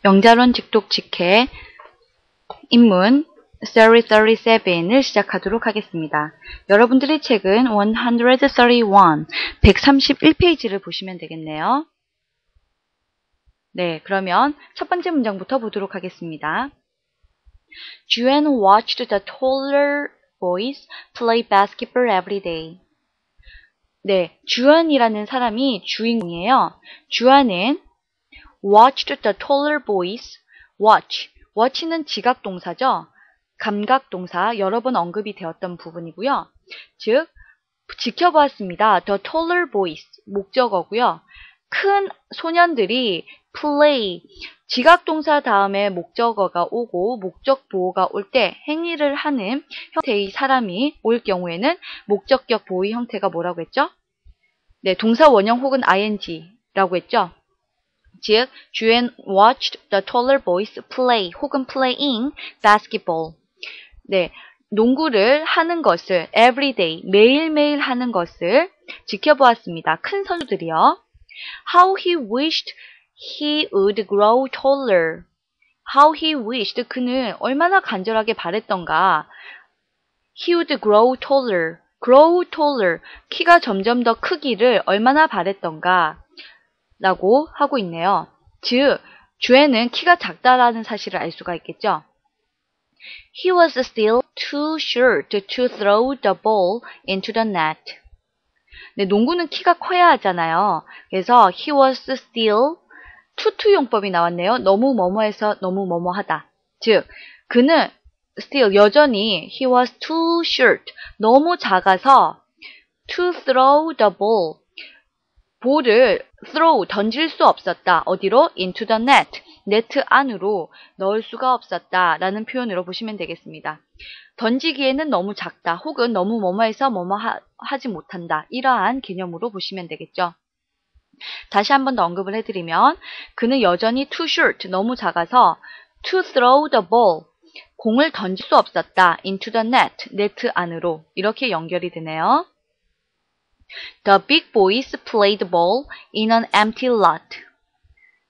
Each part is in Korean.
명자론 직독 직해 입문 Theory 37을 시작하도록 하겠습니다. 여러분들의 책은 131페이지를 보시면 되겠네요. 네, 그러면 첫 번째 문장부터 보도록 하겠습니다. Juan watched the taller boys play basketball every day. 네, 주안이라는 사람이 주인공이에요. 주안은 watched the taller boys. watch는 지각동사죠. 감각동사 여러 번 언급이 되었던 부분이고요. 즉, 지켜보았습니다. The taller boys, 목적어고요. 큰 소년들이 play, 지각동사 다음에 목적어가 오고 목적 보호가 올 때 행위를 하는 형태의 사람이 올 경우에는 목적격 보호 형태가 뭐라고 했죠? 네, 동사 원형 혹은 ing라고 했죠. 즉, Juan watched the taller boys play 혹은 playing basketball. 네, 농구를 하는 것을 every day, 매일매일 하는 것을 지켜보았습니다. 큰 선수들이요. How he wished he would grow taller. How he wished, 그는 얼마나 간절하게 바랬던가. He would grow taller. grow taller, 키가 점점 더 크기를 얼마나 바랬던가 라고 하고 있네요. 즉, 주애는 키가 작다라는 사실을 알 수가 있겠죠. He was still too short to throw the ball into the net. 네, 농구는 키가 커야 하잖아요. 그래서 he was still, 투투용법이 나왔네요. 너무 뭐뭐해서 너무 뭐뭐하다. 즉, 그는 still, 여전히 he was too short, 너무 작아서 to throw the ball, 볼을 throw, 던질 수 없었다. 어디로? into the net, 네트 안으로 넣을 수가 없었다 라는 표현으로 보시면 되겠습니다. 던지기에는 너무 작다 혹은 너무 뭐뭐해서 뭐뭐 하지 못한다, 이러한 개념으로 보시면 되겠죠. 다시 한 번 더 언급을 해드리면 그는 여전히 too short, 너무 작아서 to throw the ball, 공을 던질 수 없었다. into the net, 네트 안으로, 이렇게 연결이 되네요. The big boys played ball in an empty lot.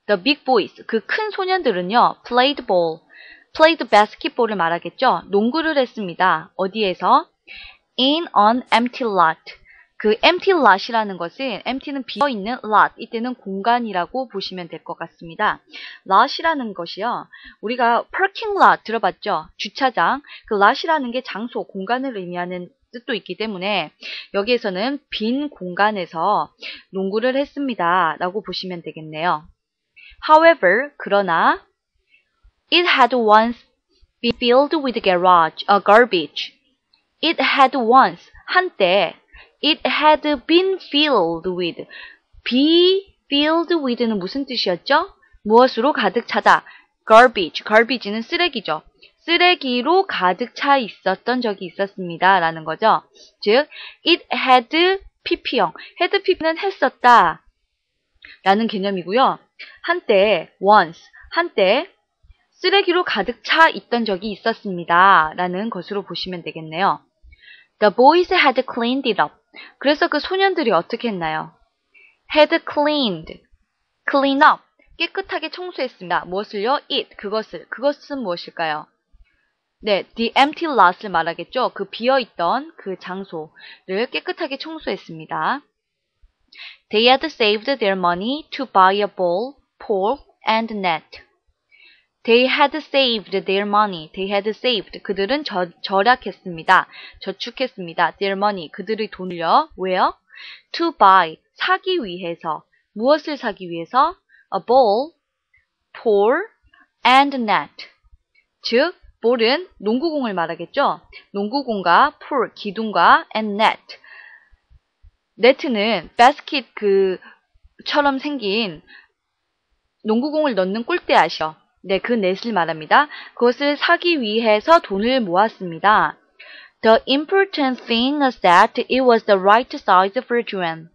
The big boys, 그 큰 소년들은요, played ball, played basketball을 말하겠죠. 농구를 했습니다. 어디에서? In an empty lot. 그 empty lot이라는 것은, empty는 비어있는 lot, 이때는 공간이라고 보시면 될 것 같습니다. lot이라는 것이요, 우리가 parking lot 들어봤죠? 주차장. 그 lot이라는 게 장소, 공간을 의미하는 뜻도 있기 때문에 여기에서는 빈 공간에서 농구를 했습니다 라고 보시면 되겠네요. However, 그러나 it had once been filled with garbage. It had once, 한때, it had been filled with, be filled with는 무슨 뜻이었죠? 무엇으로 가득 차다. garbage는 쓰레기죠. 쓰레기로 가득 차 있었던 적이 있었습니다 라는 거죠. 즉, it had pp형, had pp는 했었다 라는 개념이고요. 한때, once, 한때 쓰레기로 가득 차 있던 적이 있었습니다 라는 것으로 보시면 되겠네요. The boys had cleaned it up. 그래서 그 소년들이 어떻게 했나요? had cleaned, clean up, 깨끗하게 청소했습니다. 무엇을요? it, 그것은 무엇일까요? 네, the empty lot을 말하겠죠. 그 비어있던 그 장소를 깨끗하게 청소했습니다. They had saved their money to buy a ball, pole, and net. They had saved their money. They had saved. 그들은 절약했습니다. 저축했습니다. Their money. 그들의 돈을요. 왜요? To buy. 사기 위해서. 무엇을 사기 위해서? A ball, pole, and net. 즉, 볼은 농구공을 말하겠죠. 농구공과 pole, 기둥과 and net. 네트는 basket 처럼 생긴 농구공을 넣는 골대 아시죠? 네, 그 넷을 말합니다. 그것을 사기 위해서 돈을 모았습니다. The important thing is that it was the right size for Juan.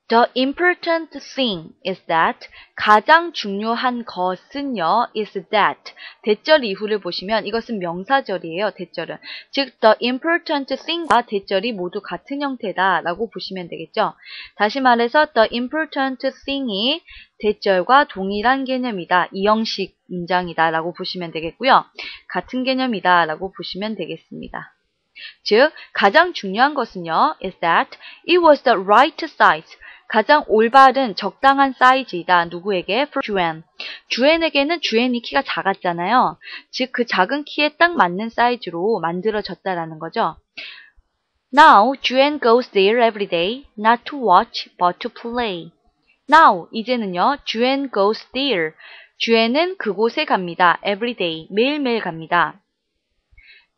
The important thing is that 가장 중요한 것은요 is that 대절 이후를 보시면 이것은 명사절이에요. 대절은 즉 the important thing과 대절이 모두 같은 형태다 라고 보시면 되겠죠. 다시 말해서 the important thing이 대절과 동일한 개념이다. 이 형식 문장이다 라고 보시면 되겠고요. 같은 개념이다 라고 보시면 되겠습니다. 즉 가장 중요한 것은요 is that it was the right size 가장 올바른 적당한 사이즈이다. 누구에게? For 주엔. 주엔에게는 주엔이 키가 작았잖아요. 즉 그 작은 키에 딱 맞는 사이즈로 만들어졌다라는 거죠. Now, 주엔 goes there every day, not to watch, but to play. Now, 이제는요, 주엔 goes there. 주엔은 그곳에 갑니다. Every day, 매일매일 갑니다.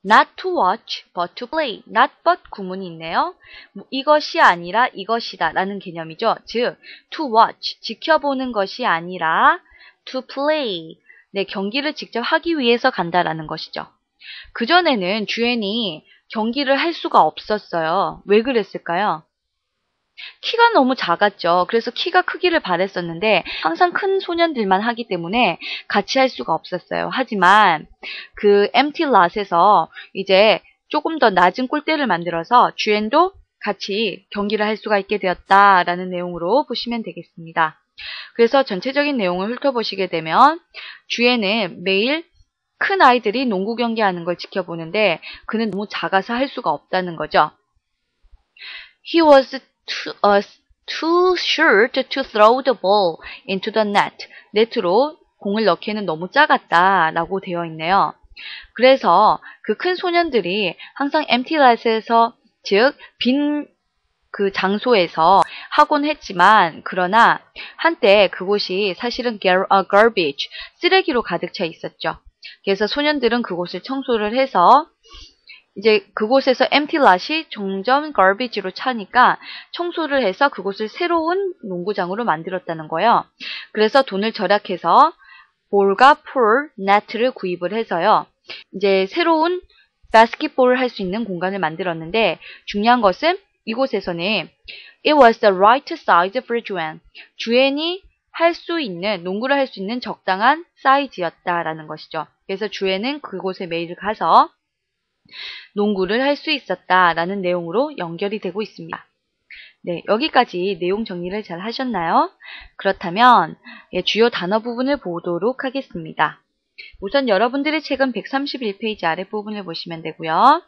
Not to watch, but to play. Not but 구문이 있네요. 이것이 아니라 이것이다 라는 개념이죠. 즉, to watch, 지켜보는 것이 아니라 to play, 네, 경기를 직접 하기 위해서 간다라는 것이죠. 그전에는 주엔이 경기를 할 수가 없었어요. 왜 그랬을까요? 키가 너무 작았죠. 그래서 키가 크기를 바랬었는데 항상 큰 소년들만 하기 때문에 같이 할 수가 없었어요. 하지만 그 empty lot에서 이제 조금 더 낮은 골대를 만들어서 주엔도 같이 경기를 할 수가 있게 되었다라는 내용으로 보시면 되겠습니다. 그래서 전체적인 내용을 훑어보시게 되면 주엔은 매일 큰 아이들이 농구 경기하는 걸 지켜보는데 그는 너무 작아서 할 수가 없다는 거죠. He was too short to throw the ball into the net. 네트로 공을 넣기에는 너무 작았다라고 되어 있네요. 그래서 그 큰 소년들이 항상 empty lot에서 즉 빈 그 장소에서 하곤 했지만 그러나 한때 그곳이 사실은 garbage, 쓰레기로 가득 차 있었죠. 그래서 소년들은 그곳을 청소를 해서 이제 그곳에서 empty lot이 점점 garbage로 차니까 청소를 해서 그곳을 새로운 농구장으로 만들었다는 거예요. 그래서 돈을 절약해서 볼과 풀, net를 구입을 해서요. 이제 새로운 바스켓볼을 할 수 있는 공간을 만들었는데 중요한 것은 이곳에서는 it was the right size for 주엔. 주엔이 할 수 있는, 농구를 할 수 있는 적당한 사이즈였다라는 것이죠. 그래서 주엔은 그곳에 매일 가서 농구를 할 수 있었다라는 내용으로 연결이 되고 있습니다. 네, 여기까지 내용 정리를 잘 하셨나요? 그렇다면 주요 단어 부분을 보도록 하겠습니다. 우선 여러분들의 책은 131페이지 아랫부분을 보시면 되고요.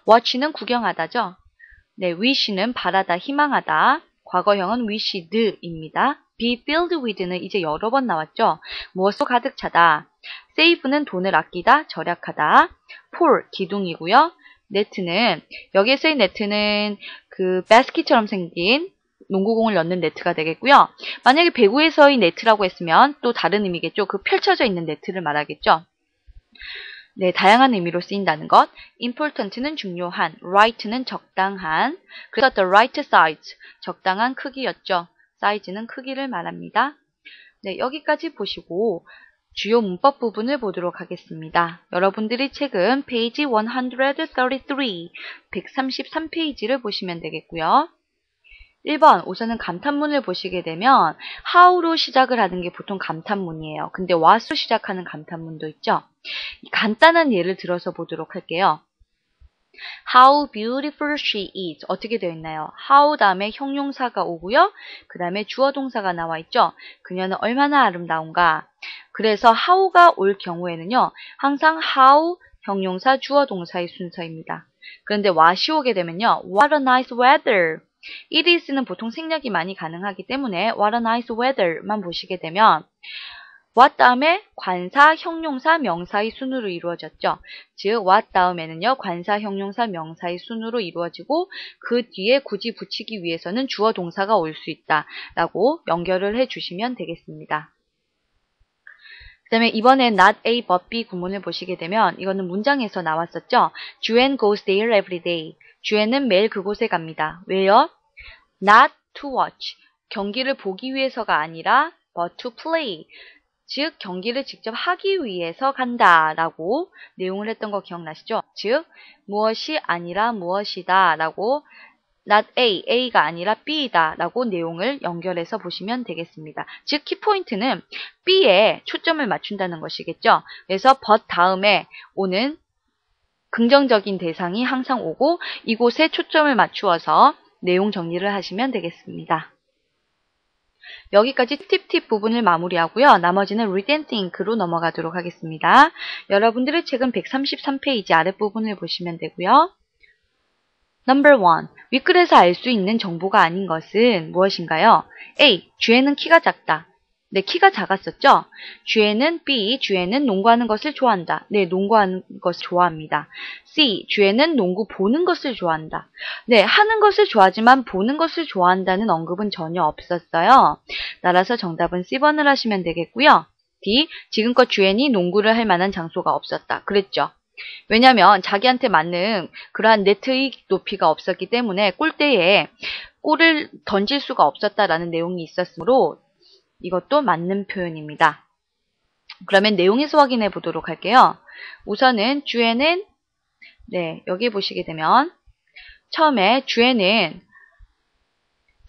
watch는 구경하다죠. 네, wish는 바라다, 희망하다. 과거형은 wished입니다. be filled with는 이제 여러 번 나왔죠. 무엇으로 가득 차다. save는 돈을 아끼다, 절약하다. pour, 기둥이고요. net는 여기에서의 net는 그 basket처럼 생긴 농구공을 넣는 네트가 되겠고요. 만약에 배구에서의 네트라고 했으면 또 다른 의미겠죠. 그 펼쳐져 있는 네트를 말하겠죠. 네, 다양한 의미로 쓰인다는 것. important는 중요한, right는 적당한. 그래서 the right size, 적당한 크기였죠. 사이즈는 크기를 말합니다. 네, 여기까지 보시고 주요 문법 부분을 보도록 하겠습니다. 여러분들의 책은 페이지 133, 133페이지를 보시면 되겠고요. 1번, 우선은 감탄문을 보시게 되면 how로 시작을 하는 게 보통 감탄문이에요. 근데 what으로 시작하는 감탄문도 있죠. 간단한 예를 들어서 보도록 할게요. How beautiful she is. 어떻게 되어 있나요? How 다음에 형용사가 오고요. 그 다음에 주어 동사가 나와 있죠. 그녀는 얼마나 아름다운가. 그래서 how가 올 경우에는요. 항상 how, 형용사, 주어 동사의 순서입니다. 그런데 what이 오게 되면요. What a nice weather. it is는 보통 생략이 많이 가능하기 때문에 what a nice weather만 보시게 되면 what 다음에 관사, 형용사, 명사의 순으로 이루어졌죠. 즉 what 다음에는요. 관사, 형용사, 명사의 순으로 이루어지고 그 뒤에 굳이 붙이기 위해서는 주어 동사가 올 수 있다라고 연결을 해주시면 되겠습니다. 그 다음에 이번에 not A but B 구문을 보시게 되면 이거는 문장에서 나왔었죠. 주엔 goes there every day. 주엔은 매일 그곳에 갑니다. 왜요? Not to watch. 경기를 보기 위해서가 아니라 but to play. 즉 경기를 직접 하기 위해서 간다라고 내용을 했던 거 기억나시죠? 즉 무엇이 아니라 무엇이다 라고 not A, A가 아니라 B다 라고 내용을 연결해서 보시면 되겠습니다. 즉 키포인트는 B에 초점을 맞춘다는 것이겠죠. 그래서 but 다음에 오는 긍정적인 대상이 항상 오고 이곳에 초점을 맞추어서 내용 정리를 하시면 되겠습니다. 여기까지 팁 부분을 마무리하고요. 나머지는 Read and Think로 넘어가도록 하겠습니다. 여러분들의 책은 133페이지 아랫부분을 보시면 되고요. Number 1. 윗글에서 알 수 있는 정보가 아닌 것은 무엇인가요? A. 쥐에는 키가 작다. 네, 키가 작았었죠? 쥐에는 B. 쥐에는 농구하는 것을 좋아한다. 네, 농구하는 것을 좋아합니다. C. 쥐에는 농구 보는 것을 좋아한다. 네, 하는 것을 좋아하지만 보는 것을 좋아한다는 언급은 전혀 없었어요. 따라서 정답은 C번을 하시면 되겠고요. D. 지금껏 쥐엔이 농구를 할 만한 장소가 없었다. 그랬죠? 왜냐면 자기한테 맞는 그러한 네트의 높이가 없었기 때문에 골대에 골을 던질 수가 없었다라는 내용이 있었으므로 이것도 맞는 표현입니다. 그러면 내용에서 확인해 보도록 할게요. 우선은 주에는 여기 보시게 되면 처음에 주에는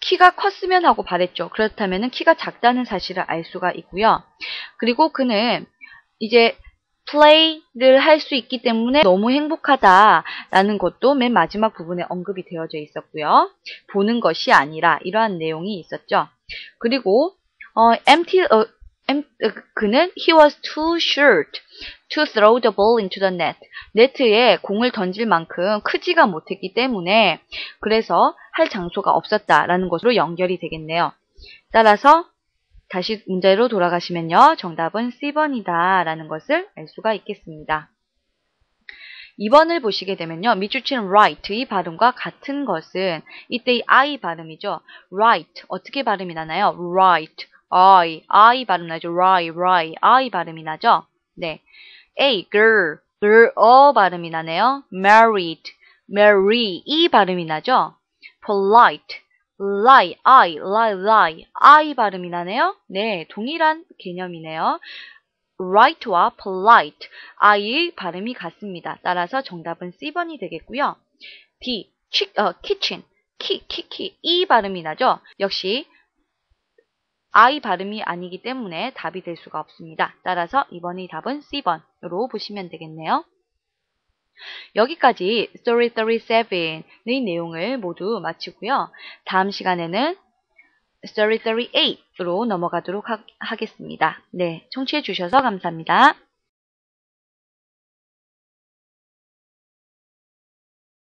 키가 컸으면 하고 바랬죠. 그렇다면 키가 작다는 사실을 알 수가 있고요. 그리고 그는 이제 플레이를 할 수 있기 때문에 너무 행복하다라는 것도 맨 마지막 부분에 언급이 되어져 있었고요. 보는 것이 아니라 이러한 내용이 있었죠. 그리고 그는 he was too short to throw the ball into the net. 네트에 공을 던질 만큼 크지가 못했기 때문에 그래서 할 장소가 없었다라는 것으로 연결이 되겠네요. 따라서 다시 문제로 돌아가시면요. 정답은 C번이다 라는 것을 알 수가 있겠습니다. 2번을 보시게 되면요. 밑줄 right의 발음과 같은 것은 이때의 I 발음이죠. right 어떻게 발음이 나나요? right I 발음 나죠. right I 발음이 나죠. 네. A girl 발음이 나네요. married marry 이 발음이 나죠. polite lie I 발음이 나네요. 네, 동일한 개념이네요. right와 polite I의 발음이 같습니다. 따라서 정답은 C번이 되겠고요. D. kitchen 이 발음이 나죠. 역시 I 발음이 아니기 때문에 답이 될 수가 없습니다. 따라서 이번의 답은 C번으로 보시면 되겠네요. 여기까지 Story 37의 내용을 모두 마치고요. 다음 시간에는 Story 38으로 넘어가도록 하겠습니다. 네, 청취해 주셔서 감사합니다.